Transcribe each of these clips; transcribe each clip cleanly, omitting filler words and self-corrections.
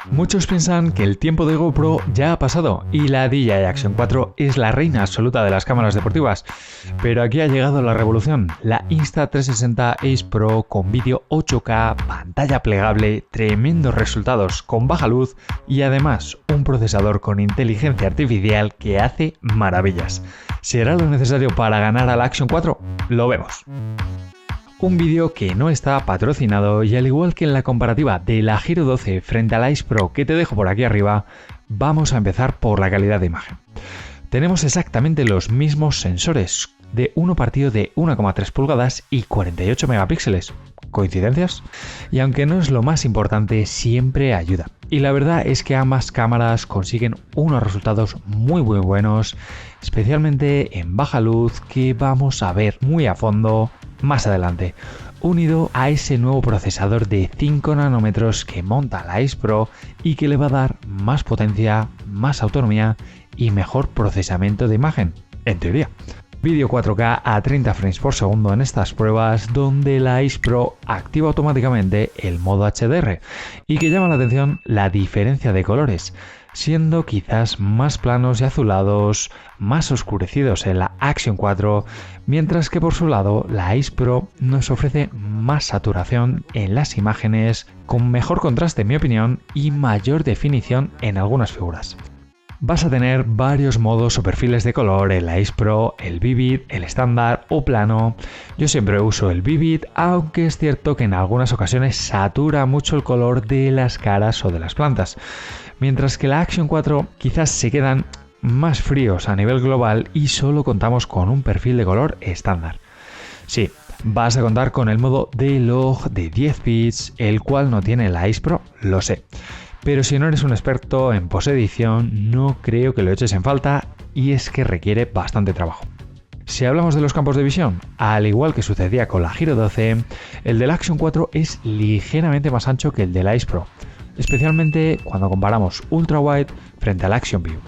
Muchos piensan que el tiempo de GoPro ya ha pasado y la DJI Action 4 es la reina absoluta de las cámaras deportivas, pero aquí ha llegado la revolución, la Insta360 Ace Pro con vídeo 8K, pantalla plegable, tremendos resultados con baja luz y además un procesador con inteligencia artificial que hace maravillas. ¿Será lo necesario para ganar a la Action 4? Lo vemos. Un vídeo que no está patrocinado y al igual que en la comparativa de la Giro 12 frente a la Ace Pro que te dejo por aquí arriba, vamos a empezar por la calidad de imagen. Tenemos exactamente los mismos sensores de uno partido de 1,3 pulgadas y 48 megapíxeles. ¿Coincidencias? Y aunque no es lo más importante, siempre ayuda. Y la verdad es que ambas cámaras consiguen unos resultados muy buenos, especialmente en baja luz que vamos a ver muy a fondo más adelante, unido a ese nuevo procesador de 5 nanómetros que monta la Ace Pro y que le va a dar más potencia, más autonomía y mejor procesamiento de imagen, en teoría. Vídeo 4K a 30 frames por segundo en estas pruebas donde la Ace Pro activa automáticamente el modo HDR y que llama la atención la diferencia de colores, siendo quizás más planos y azulados, más oscurecidos en la Action 4, mientras que por su lado la Ace Pro nos ofrece más saturación en las imágenes, con mejor contraste en mi opinión y mayor definición en algunas figuras. Vas a tener varios modos o perfiles de color en la Ace Pro, el Vivid, el estándar o plano. Yo siempre uso el Vivid, aunque es cierto que en algunas ocasiones satura mucho el color de las caras o de las plantas, mientras que la Action 4 quizás se quedan más fríos a nivel global y solo contamos con un perfil de color estándar. Sí, vas a contar con el modo D-Log de 10 bits, el cual no tiene la Ace Pro, lo sé. Pero si no eres un experto en posedición, no creo que lo eches en falta y es que requiere bastante trabajo. Si hablamos de los campos de visión, al igual que sucedía con la Giro 12, el de la Action 4 es ligeramente más ancho que el de la Ace Pro, especialmente cuando comparamos Ultra Wide frente al Action View.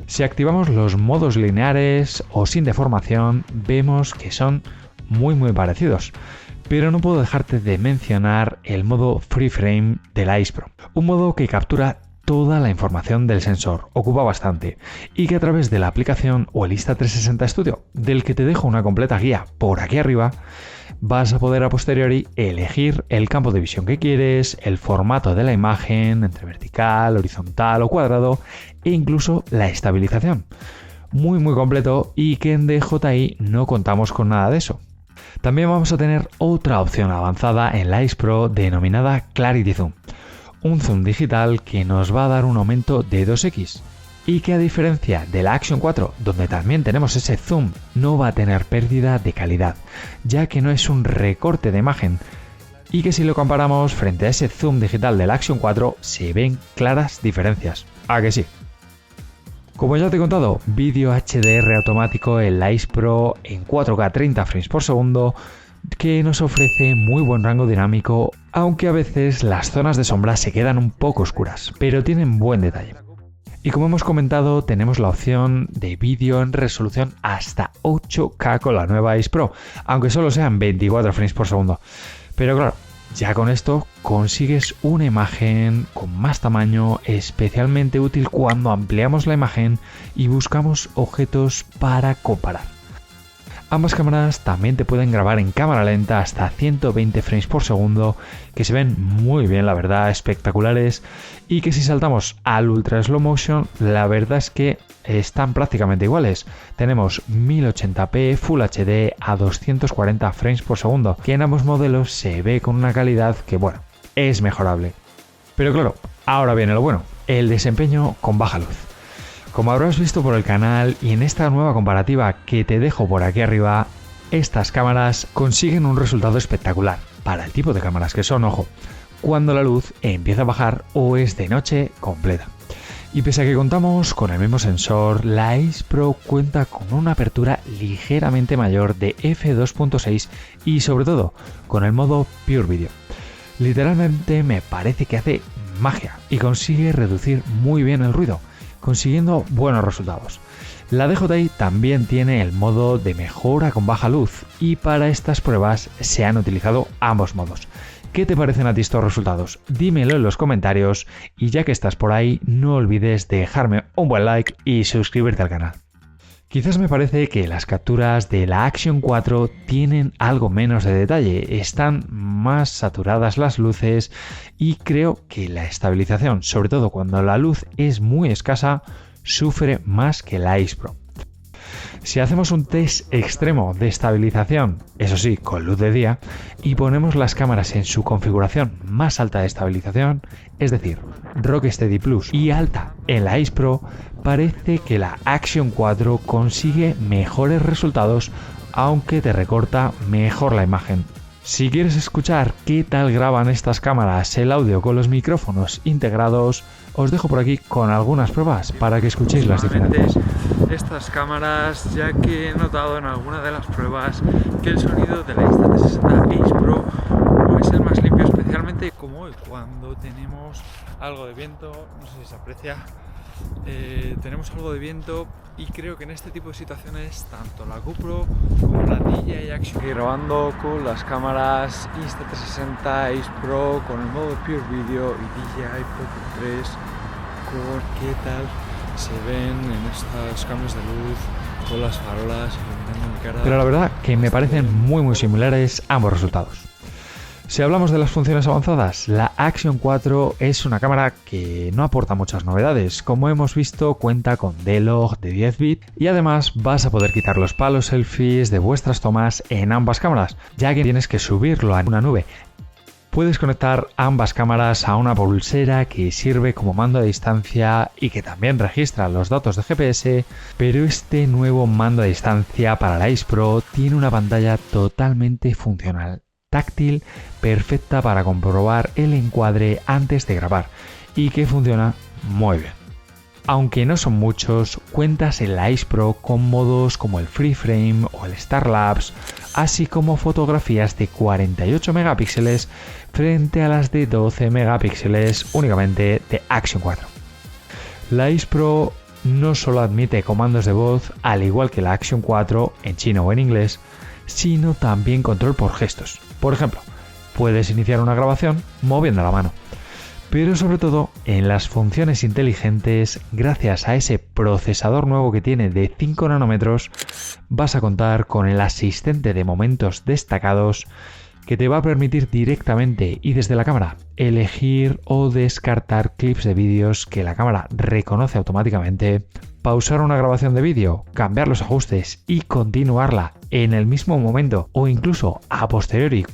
Si activamos los modos lineares o sin deformación, vemos que son muy parecidos. Pero no puedo dejarte de mencionar el modo Free Frame de la Ace Pro, un modo que captura toda la información del sensor, ocupa bastante, y que a través de la aplicación o el Insta360 Studio, del que te dejo una completa guía por aquí arriba, vas a poder a posteriori elegir el campo de visión que quieres, el formato de la imagen, entre vertical, horizontal o cuadrado, e incluso la estabilización. Muy completo y que en DJI no contamos con nada de eso. También vamos a tener otra opción avanzada en la Ace Pro denominada Clarity Zoom, un zoom digital que nos va a dar un aumento de 2x y que a diferencia de la Action 4, donde también tenemos ese zoom, no va a tener pérdida de calidad, ya que no es un recorte de imagen y que si lo comparamos frente a ese zoom digital de la Action 4 se ven claras diferencias. ¿A que sí? Como ya te he contado, vídeo HDR automático en la Ace Pro en 4K 30 frames por segundo que nos ofrece muy buen rango dinámico, aunque a veces las zonas de sombra se quedan un poco oscuras, pero tienen buen detalle. Y como hemos comentado, tenemos la opción de vídeo en resolución hasta 8K con la nueva Ace Pro, aunque solo sean 24 frames por segundo. Pero claro, ya con esto consigues una imagen con más tamaño, especialmente útil cuando ampliamos la imagen y buscamos objetos para comparar. Ambas cámaras también te pueden grabar en cámara lenta hasta 120 frames por segundo, que se ven muy bien, la verdad, espectaculares, y que si saltamos al Ultra Slow Motion, la verdad es que están prácticamente iguales. Tenemos 1080p Full HD a 240 frames por segundo, que en ambos modelos se ve con una calidad que, bueno, es mejorable. Pero claro, ahora viene lo bueno, el desempeño con baja luz. Como habrás visto por el canal y en esta nueva comparativa que te dejo por aquí arriba, estas cámaras consiguen un resultado espectacular para el tipo de cámaras que son, ojo, cuando la luz empieza a bajar o es de noche completa. Y pese a que contamos con el mismo sensor, la Ace Pro cuenta con una apertura ligeramente mayor de f2.6 y sobre todo con el modo Pure Video. Literalmente me parece que hace magia y consigue reducir muy bien el ruido, consiguiendo buenos resultados. La DJI también tiene el modo de mejora con baja luz y para estas pruebas se han utilizado ambos modos, ¿Qué te parecen a ti estos resultados? Dímelo en los comentarios y ya que estás por ahí, no olvides dejarme un buen like y suscribirte al canal. Quizás me parece que las capturas de la Action 4 tienen algo menos de detalle, están más saturadas las luces y creo que la estabilización, sobre todo cuando la luz es muy escasa, sufre más que la Ace Pro. Si hacemos un test extremo de estabilización, eso sí, con luz de día, y ponemos las cámaras en su configuración más alta de estabilización, es decir, Rocksteady Plus y alta en la Ace Pro, parece que la Action 4 consigue mejores resultados, aunque te recorta mejor la imagen. Si quieres escuchar qué tal graban estas cámaras el audio con los micrófonos integrados, os dejo por aquí con algunas pruebas para que escuchéis las diferencias. Estas cámaras, ya que he notado en alguna de las pruebas que el sonido de la Insta360 Ace Pro no es el más limpio, especialmente como hoy, cuando tenemos algo de viento, no sé si se aprecia, tenemos algo de viento y creo que en este tipo de situaciones tanto la GoPro como la DJI Action, estoy grabando con las cámaras Insta360 Ace Pro con el modo Pure Video y DJI Pocket 3 con qué tal se ven en estos cambios de luz con las farolas iluminando mi cara. Pero la verdad que me parecen muy similares ambos resultados. Si hablamos de las funciones avanzadas, la Action 4 es una cámara que no aporta muchas novedades. Como hemos visto, cuenta con D-Log de 10 bits y además vas a poder quitar los palos selfies de vuestras tomas en ambas cámaras, ya que tienes que subirlo a una nube. Puedes conectar ambas cámaras a una pulsera que sirve como mando a distancia y que también registra los datos de GPS, pero este nuevo mando a distancia para la Ace Pro tiene una pantalla totalmente funcional, táctil, perfecta para comprobar el encuadre antes de grabar y que funciona muy bien. Aunque no son muchos, cuentas en la Ace Pro con modos como el Free Frame o el Star Lapse, así como fotografías de 48 megapíxeles frente a las de 12 megapíxeles únicamente de Action 4. La Ace Pro no solo admite comandos de voz, al igual que la Action 4 en chino o en inglés, sino también control por gestos. Por ejemplo, puedes iniciar una grabación moviendo la mano. Pero sobre todo en las funciones inteligentes, gracias a ese procesador nuevo que tiene de 5 nanómetros, vas a contar con el asistente de momentos destacados que te va a permitir directamente y desde la cámara elegir o descartar clips de vídeos que la cámara reconoce automáticamente, pausar una grabación de vídeo, cambiar los ajustes y continuarla en el mismo momento o incluso a posteriori.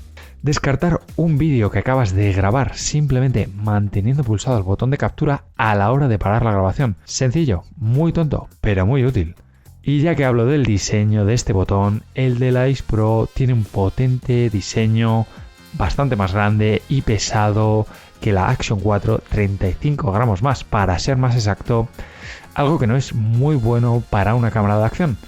Descartar un vídeo que acabas de grabar simplemente manteniendo pulsado el botón de captura a la hora de parar la grabación. Sencillo, muy tonto, pero muy útil. Y ya que hablo del diseño de este botón, el de la Ace Pro tiene un potente diseño bastante más grande y pesado que la Action 4, 35 gramos más para ser más exacto, algo que no es muy bueno para una cámara de acción,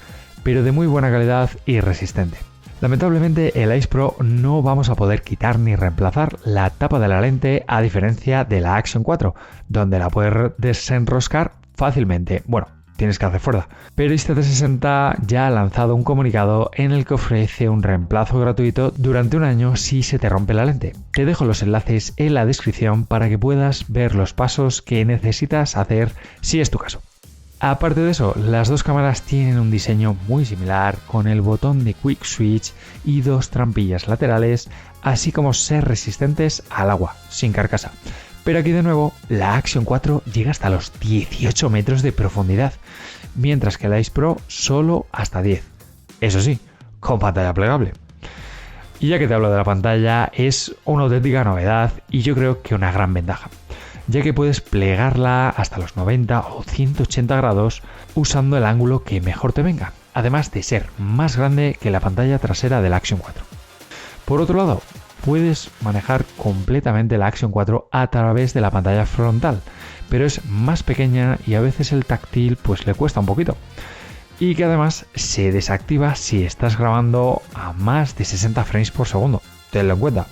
pero de muy buena calidad y resistente. Lamentablemente el Ace Pro no vamos a poder quitar ni reemplazar la tapa de la lente a diferencia de la Action 4, donde la puedes desenroscar fácilmente. Bueno, tienes que hacer fuerza. Pero Insta360 ya ha lanzado un comunicado en el que ofrece un reemplazo gratuito durante un año si se te rompe la lente. Te dejo los enlaces en la descripción para que puedas ver los pasos que necesitas hacer si es tu caso. Aparte de eso, las dos cámaras tienen un diseño muy similar, con el botón de Quick Switch y dos trampillas laterales, así como ser resistentes al agua, sin carcasa. Pero aquí de nuevo, la Action 4 llega hasta los 18 metros de profundidad, mientras que la Ace Pro solo hasta 10. Eso sí, con pantalla plegable. Y ya que te hablo de la pantalla, es una auténtica novedad y yo creo que una gran ventaja, ya que puedes plegarla hasta los 90 o 180 grados usando el ángulo que mejor te venga, además de ser más grande que la pantalla trasera de la Action 4. Por otro lado, puedes manejar completamente la Action 4 a través de la pantalla frontal, pero es más pequeña y a veces el táctil pues le cuesta un poquito. Y que además se desactiva si estás grabando a más de 60 frames por segundo, tenlo en cuenta.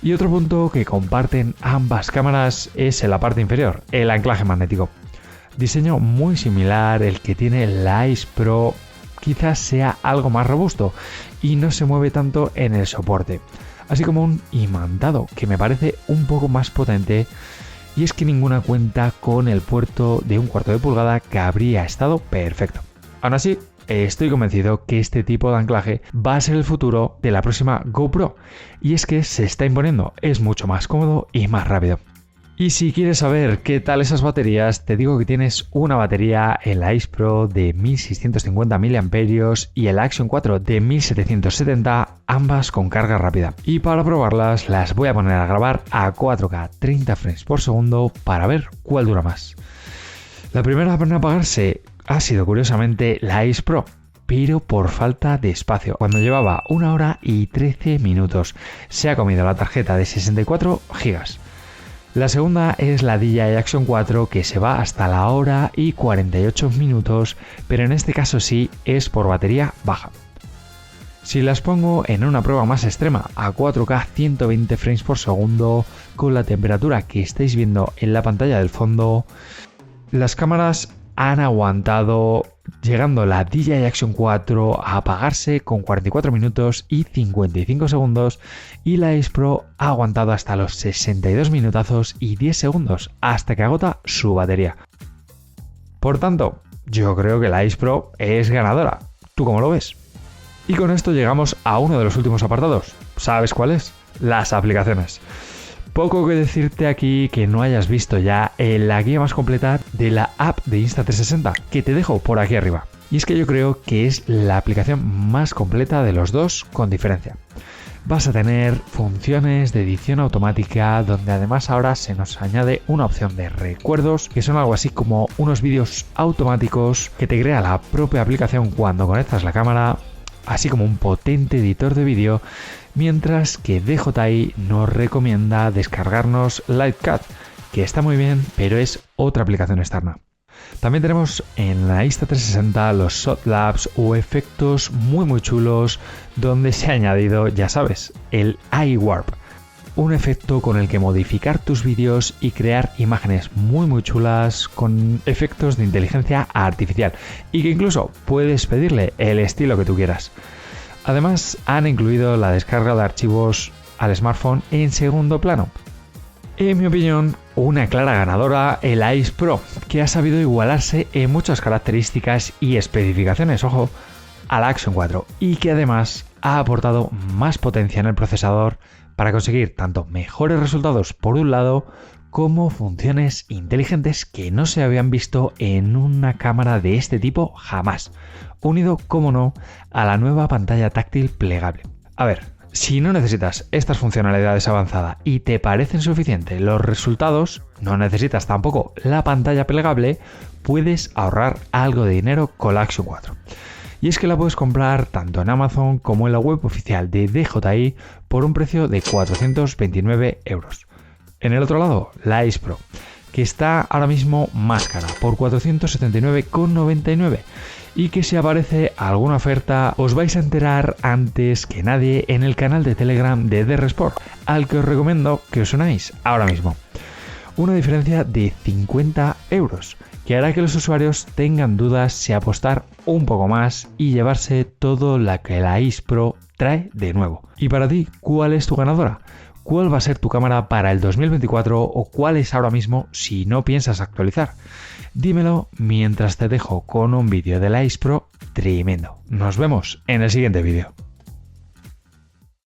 Y otro punto que comparten ambas cámaras es en la parte inferior, el anclaje magnético. Diseño muy similar el que tiene la Ace Pro, quizás sea algo más robusto y no se mueve tanto en el soporte. así como un imantado que me parece un poco más potente, y es que ninguna cuenta con el puerto de 1/4 de pulgada, que habría estado perfecto. Aún así, estoy convencido que este tipo de anclaje va a ser el futuro de la próxima GoPro, y es que se está imponiendo, es mucho más cómodo y más rápido. Y si quieres saber qué tal esas baterías, te digo que tienes una batería en la Ace Pro de 1650 mAh y el Action 4 de 1770, ambas con carga rápida. Y para probarlas las voy a poner a grabar a 4K 30 frames por segundo para ver cuál dura más. La primera en apagarse ha sido curiosamente la Ace Pro, pero por falta de espacio. Cuando llevaba 1 hora y 13 minutos, se ha comido la tarjeta de 64 GB. La segunda es la DJI Action 4, que se va hasta la hora y 48 minutos, pero en este caso sí es por batería baja. Si las pongo en una prueba más extrema a 4K 120 frames por segundo, con la temperatura que estáis viendo en la pantalla del fondo, las cámaras han aguantado, llegando la DJI Action 4 a apagarse con 44 minutos y 55 segundos, y la Ace Pro ha aguantado hasta los 62 minutazos y 10 segundos hasta que agota su batería. Por tanto, yo creo que la Ace Pro es ganadora. ¿Tú cómo lo ves? Y con esto llegamos a uno de los últimos apartados. ¿Sabes cuál es? Las aplicaciones. Poco que decirte aquí que no hayas visto ya en la guía más completa de la app de Insta360, que te dejo por aquí arriba. Y es que yo creo que es la aplicación más completa de los dos, con diferencia. Vas a tener funciones de edición automática, donde además ahora se nos añade una opción de recuerdos, que son algo así como unos vídeos automáticos que te crea la propia aplicación cuando conectas la cámara, así como un potente editor de vídeo, mientras que DJI nos recomienda descargarnos Lightcut, que está muy bien, pero es otra aplicación externa. También tenemos en la Insta360 los Sotlabs o efectos muy chulos, donde se ha añadido, ya sabes, el iWarp, un efecto con el que modificar tus vídeos y crear imágenes muy chulas con efectos de inteligencia artificial, y que incluso puedes pedirle el estilo que tú quieras. Además, han incluido la descarga de archivos al smartphone en segundo plano. En mi opinión, una clara ganadora, el Ace Pro, que ha sabido igualarse en muchas características y especificaciones, ojo, al Action 4, y que además ha aportado más potencia en el procesador para conseguir tanto mejores resultados por un lado, como funciones inteligentes que no se habían visto en una cámara de este tipo jamás, unido, como no, a la nueva pantalla táctil plegable. A ver, si no necesitas estas funcionalidades avanzadas y te parecen suficientes los resultados, no necesitas tampoco la pantalla plegable, puedes ahorrar algo de dinero con la Action 4. Y es que la puedes comprar tanto en Amazon como en la web oficial de DJI por un precio de 429 euros. En el otro lado, la Ace Pro, que está ahora mismo más cara, por 479,99, y que si aparece alguna oferta os vais a enterar antes que nadie en el canal de Telegram de DRSport, al que os recomiendo que os unáis ahora mismo. Una diferencia de 50 euros, que hará que los usuarios tengan dudas si apostar un poco más y llevarse todo lo que la Ace Pro trae de nuevo. Y para ti, ¿cuál es tu ganadora? ¿Cuál va a ser tu cámara para el 2024 o cuál es ahora mismo si no piensas actualizar? Dímelo mientras te dejo con un vídeo de la Ace Pro tremendo. Nos vemos en el siguiente vídeo.